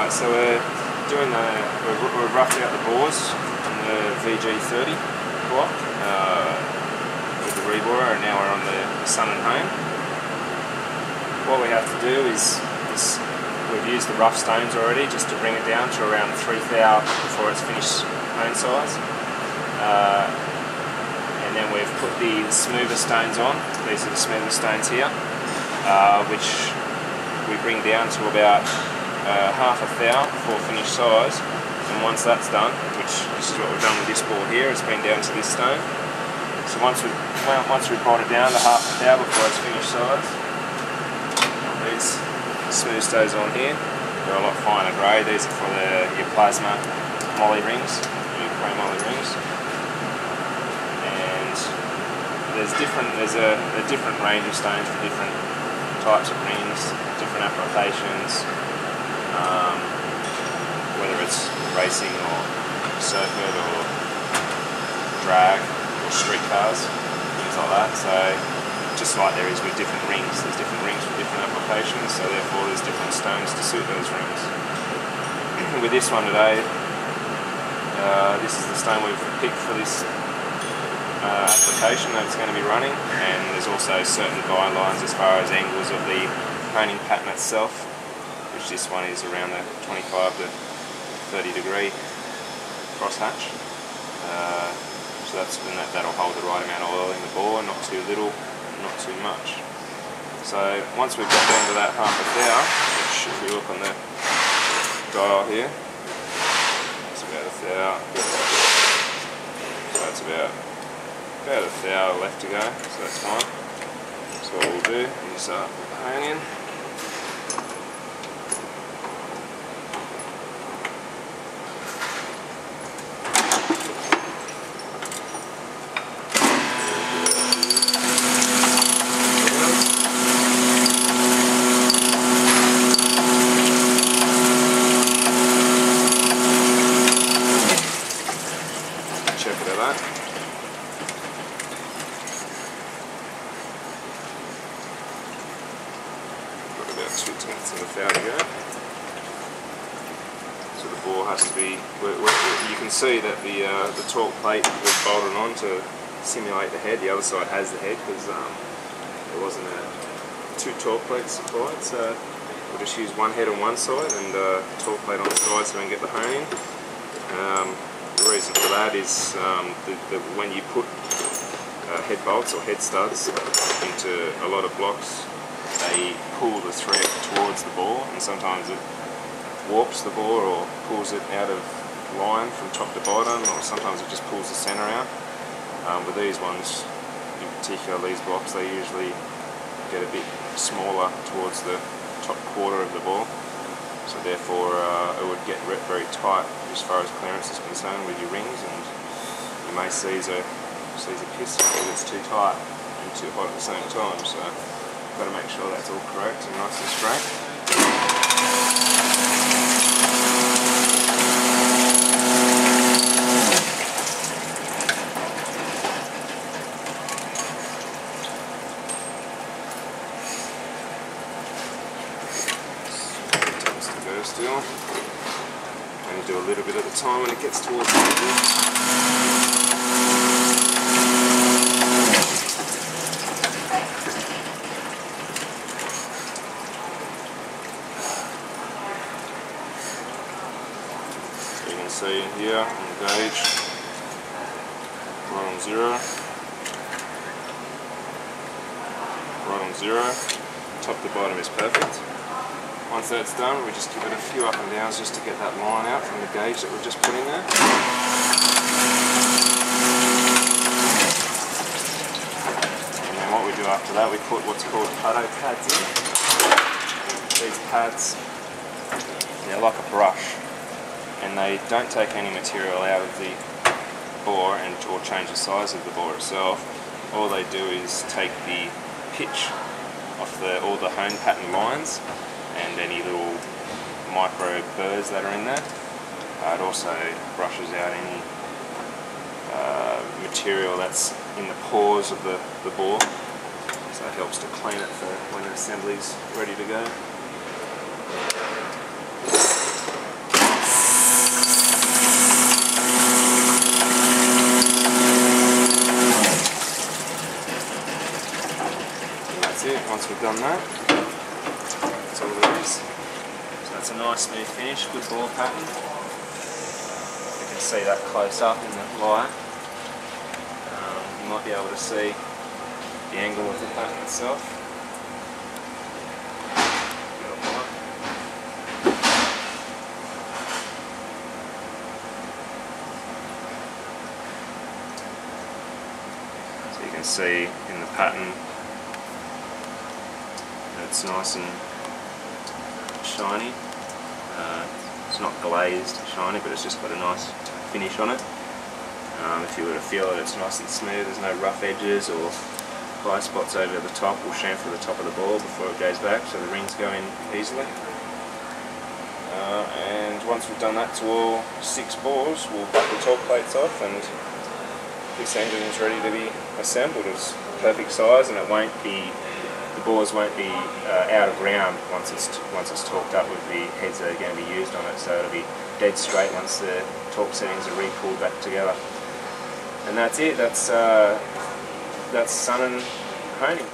Alright, so we're roughing out the bores on the VG30 block with the reborer, and now we're on the sun and hone. What we have to do is we've used the rough stones already just to bring it down to around 3 thou before it's finished hone size. And then we've put the smoother stones on. These are the smoother stones here, which we bring down to about half a thou before finished size. And once that's done, which this is what we've done with this bore here, it's been down to this stone. So once we've brought it down to half a thou before it's finished size, these smooth stones on here, they're a lot finer grade. These are for your plasma molly rings, your pro molly rings. And there's a different range of stones for different types of rings, different applications. Whether it's racing or circuit or drag or street cars, things like that. So just like there is with different rings, there's different rings for different applications, so therefore there's different stones to suit those rings. With this one today, this is the stone we've picked for this application that it's going to be running, and there's also certain guidelines as far as angles of the honing pattern itself, which this one is around the 25 to 30 degree crosshatch. So that'll hold the right amount of oil in the bore, not too little, not too much. So once we've got down to that half a thou, which if we look on the dial here, it's about a thou. So that's about a thou left to go, so that's fine. So what we'll do is start honing. About 2/10 of a thou to go. So the bore has to be. You can see that the torque plate was bolted on to simulate the head. The other side has the head because there wasn't two torque plates supplied. So we'll just use one head on one side and torque plate on the side so we can get the honing. The reason for that is when you put head bolts or head studs into a lot of blocks, they pull the thread towards the bore, and sometimes it warps the bore or pulls it out of line from top to bottom, or sometimes it just pulls the centre out. With these ones, in particular these blocks, they usually get a bit smaller towards the top quarter of the bore, so therefore it would get very tight as far as clearance is concerned with your rings, and you may seize a piston if it's too tight and too hot at the same time. So got to make sure that's all correct and nice and straight. It tends to go still. Only do a little bit at a time when it gets towards the edge. See here on the gauge, right on zero, top to bottom is perfect. Once that's done, we just give it a few up and downs just to get that line out from the gauge that we've just put in there. And then what we do after that, we put what's called paddle pads in. These pads, they're like a brush, and they don't take any material out of the bore or change the size of the bore itself. All they do is take the pitch off all the hone pattern lines and any little micro burrs that are in there. It also brushes out any material that's in the pores of the bore, so it helps to clean it for when the assembly's ready to go. once we've done that, that's all there is. So that's a nice smooth finish, good bore pattern. You can see that close up in the light. You might be able to see the angle of the pattern itself. So you can see in the pattern that it's nice and shiny. It's not glazed shiny, but it's just got a nice finish on it. If you were to feel it, it's nice and smooth, there's no rough edges or high spots over the top or chamfer the top of the ball before it goes back, so the rings go in easily. And once we've done that to all 6 bores, we'll back the torque plates off, and this engine is ready to be assembled. It's perfect size, and it won't be, the bores won't be out of round once it's torqued up with the heads that are going to be used on it, so it'll be dead straight once the torque settings are re-pulled back together. And that's it. That's Sun and Honing.